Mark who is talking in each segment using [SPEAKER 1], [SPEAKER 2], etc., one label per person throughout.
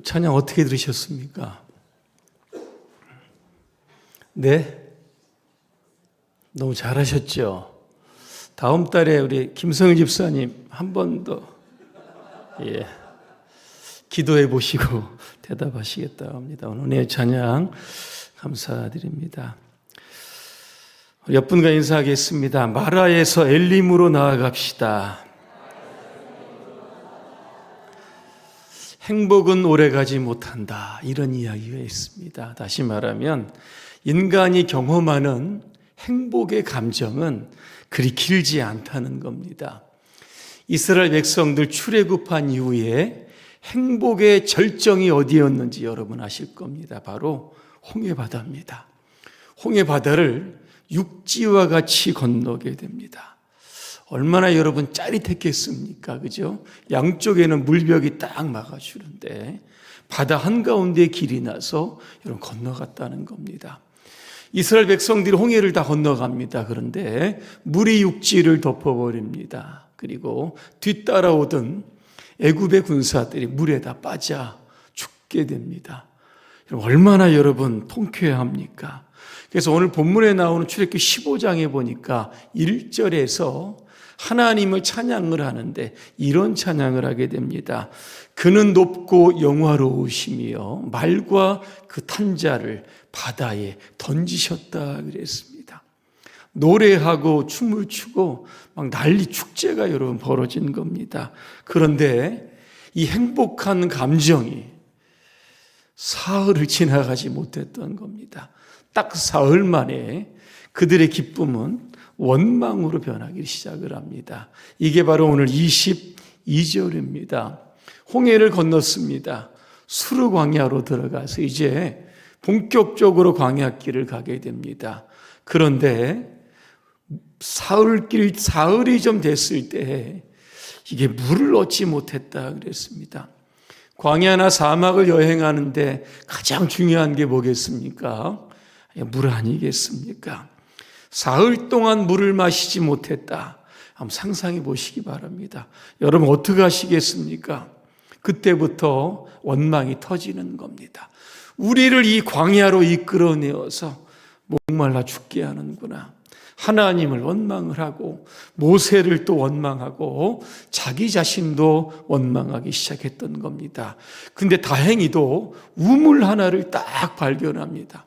[SPEAKER 1] 찬양 어떻게 들으셨습니까? 네? 너무 잘하셨죠? 다음 달에 우리 김성일 집사님 한 번 더 기도해 보시고 대답하시겠다 합니다. 오늘 찬양 감사드립니다. 옆 분과 인사하겠습니다. 마라에서 엘림으로 나아갑시다. 행복은 오래가지 못한다. 이런 이야기가 있습니다. 다시 말하면 인간이 경험하는 행복의 감정은 그리 길지 않다는 겁니다. 이스라엘 백성들 출애굽한 이후에 행복의 절정이 어디였는지 여러분 아실 겁니다. 바로 홍해바다입니다. 홍해바다를 육지와 같이 건너게 됩니다. 얼마나 여러분 짜릿했겠습니까? 그죠? 양쪽에는 물벽이 딱 막아주는데 바다 한가운데 길이 나서 여러분 건너갔다는 겁니다. 이스라엘 백성들이 홍해를 다 건너갑니다. 그런데 물이 육지를 덮어버립니다. 그리고 뒤따라오던 애굽의 군사들이 물에 다 빠져 죽게 됩니다. 얼마나 여러분 통쾌합니까? 그래서 오늘 본문에 나오는 출애굽기 15장에 보니까 1절에서 하나님을 찬양을 하는데 이런 찬양을 하게 됩니다. 그는 높고 영화로우시며 말과 그 탄자를 바다에 던지셨다 그랬습니다. 노래하고 춤을 추고 막 난리 축제가 여러분 벌어진 겁니다. 그런데 이 행복한 감정이 사흘을 지나가지 못했던 겁니다. 딱 사흘 만에 그들의 기쁨은 원망으로 변하기 시작을 합니다. 이게 바로 오늘 22절입니다. 홍해를 건넜습니다. 수르 광야로 들어가서 이제 본격적으로 광야길을 가게 됩니다. 그런데 사흘이 좀 됐을 때 이게 물을 얻지 못했다 그랬습니다. 광야나 사막을 여행하는데 가장 중요한 게 뭐겠습니까? 물 아니겠습니까? 사흘 동안 물을 마시지 못했다. 한번 상상해 보시기 바랍니다. 여러분 어떻게 하시겠습니까? 그때부터 원망이 터지는 겁니다. 우리를 이 광야로 이끌어내어서 목말라 죽게 하는구나. 하나님을 원망을 하고 모세를 또 원망하고 자기 자신도 원망하기 시작했던 겁니다. 근데 다행히도 우물 하나를 딱 발견합니다.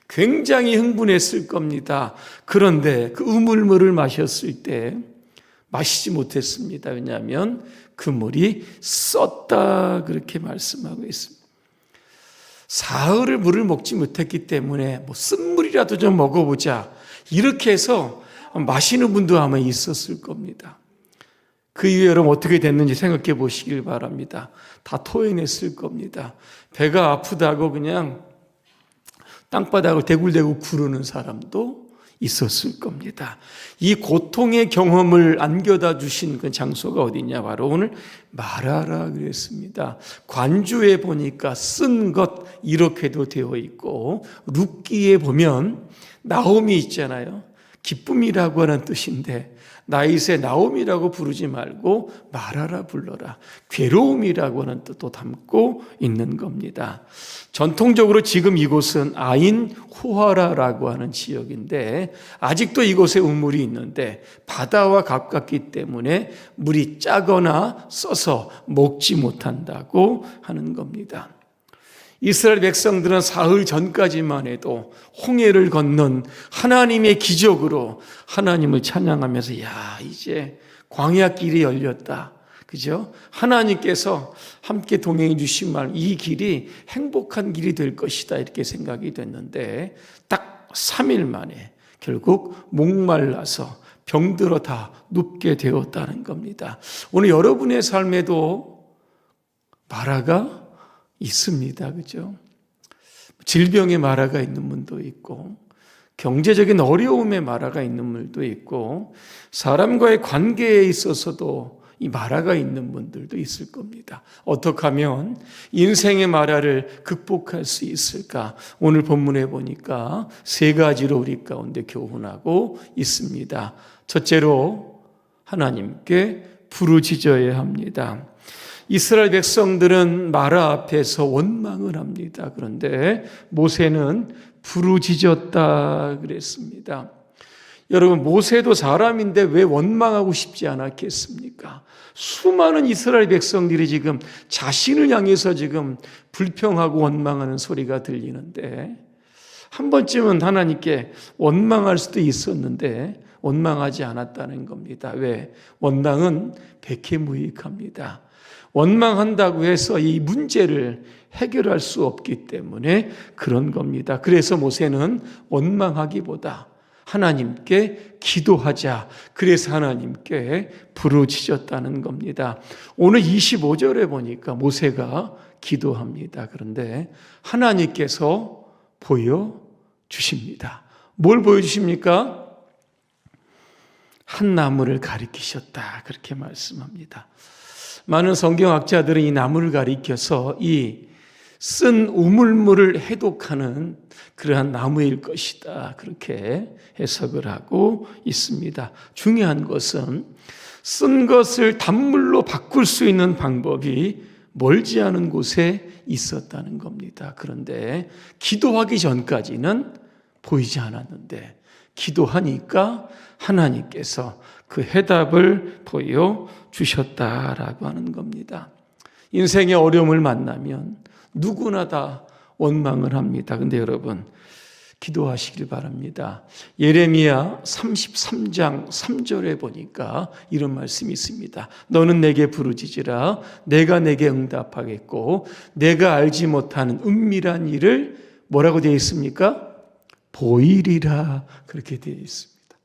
[SPEAKER 1] 굉장히 흥분했을 겁니다. 그런데 그 우물물을 마셨을 때 마시지 못했습니다. 왜냐하면 그 물이 썼다 그렇게 말씀하고 있습니다. 사흘을 물을 먹지 못했기 때문에 쓴 물이라도 좀 먹어보자 이렇게 해서 마시는 분도 아마 있었을 겁니다. 그 이후에 여러분 어떻게 됐는지 생각해 보시길 바랍니다. 다 토해냈을 겁니다. 배가 아프다고 그냥 땅바닥을 대굴대굴 구르는 사람도 있었을 겁니다. 이 고통의 경험을 안겨다 주신 그 장소가 어디냐? 바로 오늘 마라라 그랬습니다. 관주에 보니까 쓴 것 이렇게도 되어 있고 룻기에 보면 나옴이 있잖아요. 기쁨이라고 하는 뜻인데 나이세 나옴이라고 부르지 말고 마라라 불러라. 괴로움이라고 하는 뜻도 담고 있는 겁니다. 전통적으로 지금 이곳은 아인 후하라라고 하는 지역인데 아직도 이곳에 우물이 있는데 바다와 가깝기 때문에 물이 짜거나 써서 먹지 못한다고 하는 겁니다. 이스라엘 백성들은 사흘 전까지만 해도 홍해를 건넌 하나님의 기적으로 하나님을 찬양하면서 야 이제 광야길이 열렸다. 그죠? 하나님께서 함께 동행해 주신 말 이 길이 행복한 길이 될 것이다 이렇게 생각이 됐는데 딱 3일 만에 결국 목말라서 병들어 다 눕게 되었다는 겁니다. 오늘 여러분의 삶에도 마라가 있습니다. 그죠? 질병의 마라가 있는 분도 있고 경제적인 어려움의 마라가 있는 분도 있고 사람과의 관계에 있어서도 이 마라가 있는 분들도 있을 겁니다. 어떻게 하면 인생의 마라를 극복할 수 있을까? 오늘 본문에 보니까 3가지로 우리 가운데 교훈하고 있습니다. 첫째로 하나님께 부르짖어야 합니다. 이스라엘 백성들은 마라 앞에서 원망을 합니다. 그런데 모세는 부르짖었다 그랬습니다. 여러분, 모세도 사람인데 왜 원망하고 싶지 않았겠습니까? 수많은 이스라엘 백성들이 지금 자신을 향해서 지금 불평하고 원망하는 소리가 들리는데 한 번쯤은 하나님께 원망할 수도 있었는데 원망하지 않았다는 겁니다. 왜? 원망은 백해무익합니다. 원망한다고 해서 이 문제를 해결할 수 없기 때문에 그런 겁니다. 그래서 모세는 원망하기보다 하나님께 기도하자. 그래서 하나님께 부르짖었다는 겁니다. 오늘 25절에 보니까 모세가 기도합니다. 그런데 하나님께서 보여주십니다. 뭘 보여주십니까? 한 나무를 가리키셨다. 그렇게 말씀합니다. 많은 성경학자들은 이 나무를 가리켜서 이 쓴 우물물을 해독하는 그러한 나무일 것이다. 그렇게 해석을 하고 있습니다. 중요한 것은 쓴 것을 단물로 바꿀 수 있는 방법이 멀지 않은 곳에 있었다는 겁니다. 그런데 기도하기 전까지는 보이지 않았는데 기도하니까 하나님께서 그 해답을 보여주셨다라고 하는 겁니다. 인생의 어려움을 만나면 누구나 다 원망을 합니다. 근데 여러분, 기도하시길 바랍니다. 예레미야 33장 3절에 보니까 이런 말씀이 있습니다. 너는 내게 부르짖으라. 내가 내게 응답하겠고 내가 알지 못하는 은밀한 일을 뭐라고 되어 있습니까? 보이리라. 그렇게 되어 있습니다.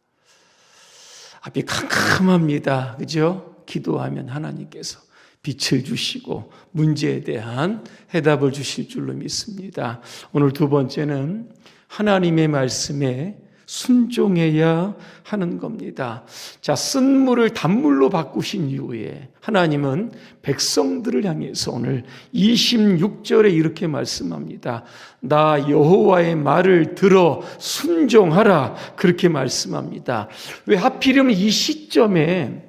[SPEAKER 1] 앞이 캄캄합니다. 그죠? 기도하면 하나님께서 빛을 주시고 문제에 대한 해답을 주실 줄로 믿습니다. 오늘 두 번째는 하나님의 말씀에 순종해야 하는 겁니다. 자, 쓴 물을 단물로 바꾸신 이후에 하나님은 백성들을 향해서 오늘 26절에 이렇게 말씀합니다. 나 여호와의 말을 들어 순종하라. 그렇게 말씀합니다. 왜 하필이면 이 시점에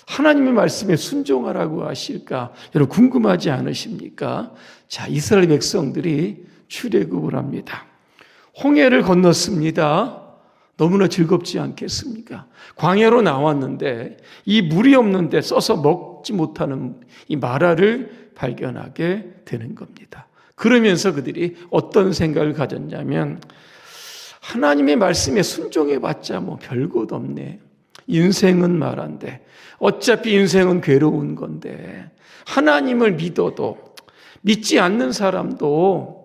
[SPEAKER 1] 하나님의 말씀에 순종하라고 하실까? 여러분 궁금하지 않으십니까? 자, 이스라엘 백성들이 출애굽을 합니다. 홍해를 건넜습니다. 너무나 즐겁지 않겠습니까? 광야로 나왔는데 이 물이 없는데 써서 먹지 못하는 이 마라를 발견하게 되는 겁니다. 그러면서 그들이 어떤 생각을 가졌냐면 하나님의 말씀에 순종해봤자 뭐 별것 없네. 인생은 마라인데 어차피 인생은 괴로운 건데 하나님을 믿어도 믿지 않는 사람도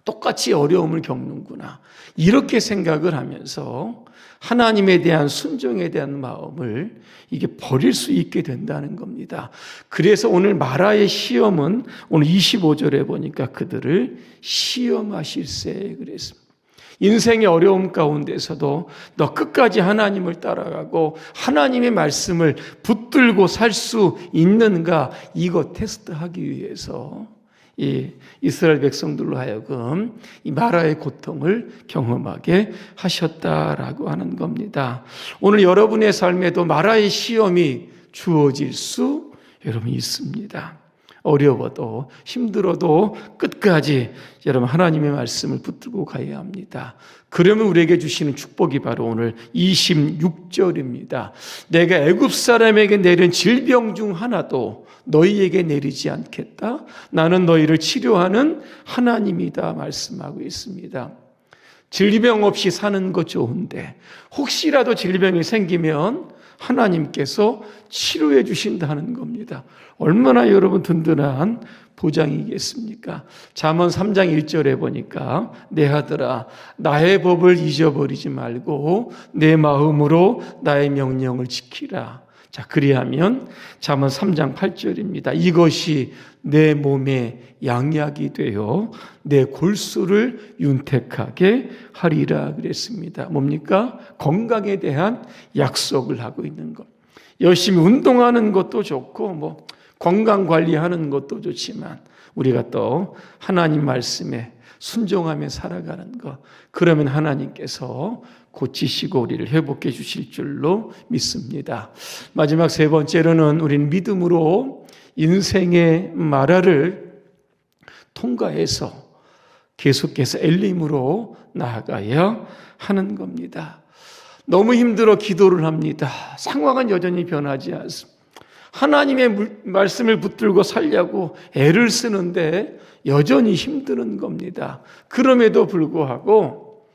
[SPEAKER 1] 똑같이 어려움을 겪는구나. 이렇게 생각을 하면서 하나님에 대한 순종에 대한 마음을 이게 버릴 수 있게 된다는 겁니다. 그래서 오늘 마라의 시험은 오늘 25절에 보니까 그들을 시험하실세 그랬습니다. 인생의 어려움 가운데서도 너 끝까지 하나님을 따라가고 하나님의 말씀을 붙들고 살 수 있는가 이거 테스트하기 위해서 이 이스라엘 백성들로 하여금 이 마라의 고통을 경험하게 하셨다라고 하는 겁니다. 오늘 여러분의 삶에도 마라의 시험이 주어질 수 여러분 있습니다. 어려워도 힘들어도 끝까지 여러분 하나님의 말씀을 붙들고 가야 합니다. 그러면 우리에게 주시는 축복이 바로 오늘 26절입니다. 내가 애굽 사람에게 내린 질병 중 하나도 너희에게 내리지 않겠다. 나는 너희를 치료하는 하나님이다 말씀하고 있습니다. 질병 없이 사는 거 좋은데 혹시라도 질병이 생기면 하나님께서 치료해 주신다는 겁니다. 얼마나 여러분 든든한 보장이겠습니까? 잠언 3장 1절에 보니까 내 아들아 나의 법을 잊어버리지 말고 내 마음으로 나의 명령을 지키라. 자, 그리하면 잠언 3장 8절입니다. 이것이 내 몸에 양약이 되어 내 골수를 윤택하게 하리라 그랬습니다. 뭡니까? 건강에 대한 약속을 하고 있는 것. 열심히 운동하는 것도 좋고 뭐 건강 관리하는 것도 좋지만 우리가 또 하나님 말씀에 순종하며 살아가는 것. 그러면 하나님께서 고치시고 우리를 회복해 주실 줄로 믿습니다. 마지막 세 번째로는 우리는 믿음으로 인생의 마라를 통과해서 계속해서 엘림으로 나아가야 하는 겁니다. 너무 힘들어 기도를 합니다. 상황은 여전히 변하지 않습니다. 하나님의 말씀을 붙들고 살려고 애를 쓰는데 여전히 힘드는 겁니다. 그럼에도 불구하고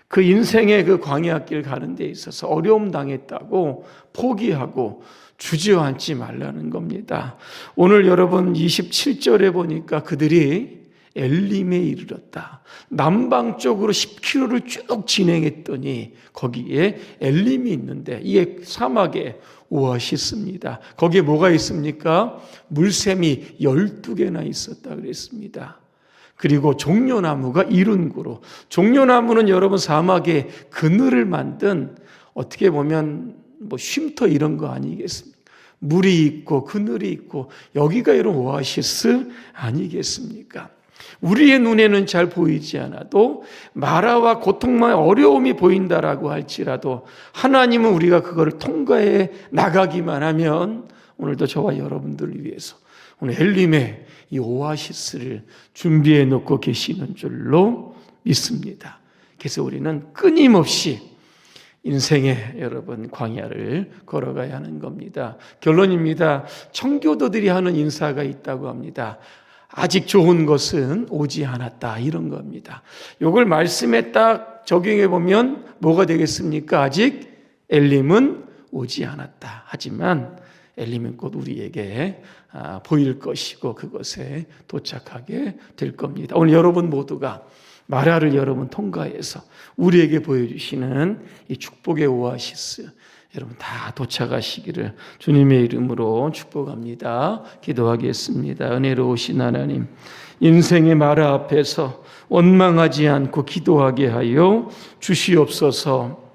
[SPEAKER 1] 그 인생의 그 광야길 가는 데 있어서 어려움 당했다고 포기하고 주저앉지 말라는 겁니다. 오늘 여러분 27절에 보니까 그들이 엘림에 이르렀다. 남방 쪽으로 10km를 쭉 진행했더니 거기에 엘림이 있는데 이게 사막의 오아시스입니다. 거기에 뭐가 있습니까? 물샘이 12개나 있었다 그랬습니다. 그리고 종려나무가 70그루. 종려나무는 여러분 사막의 그늘을 만든 어떻게 보면 쉼터 이런 거 아니겠습니까? 물이 있고 그늘이 있고 여기가 이런 오아시스 아니겠습니까? 우리의 눈에는 잘 보이지 않아도 마라와 고통만 어려움이 보인다라고 할지라도 하나님은 우리가 그거를 통과해 나가기만 하면 오늘도 저와 여러분들을 위해서 오늘 엘림의 이 오아시스를 준비해 놓고 계시는 줄로 믿습니다. 그래서 우리는 끊임없이 인생의 여러분 광야를 걸어가야 하는 겁니다. 결론입니다. 청교도들이 하는 인사가 있다고 합니다. 아직 좋은 것은 오지 않았다 이런 겁니다. 이걸 말씀에 딱 적용해 보면 뭐가 되겠습니까? 아직 엘림은 오지 않았다. 하지만 엘림은 곧 우리에게 보일 것이고 그것에 도착하게 될 겁니다. 오늘 여러분 모두가 마라를 여러분 통과해서 우리에게 보여주시는 이 축복의 오아시스 여러분 다 도착하시기를 주님의 이름으로 축복합니다. 기도하겠습니다. 은혜로우신 하나님, 인생의 마라 앞에서 원망하지 않고 기도하게 하여 주시옵소서.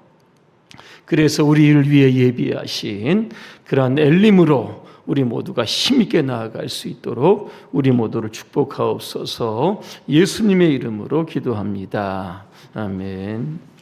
[SPEAKER 1] 그래서 우리를 위해 예비하신 그러한 엘림으로 우리 모두가 힘있게 나아갈 수 있도록 우리 모두를 축복하옵소서. 예수님의 이름으로 기도합니다. 아멘.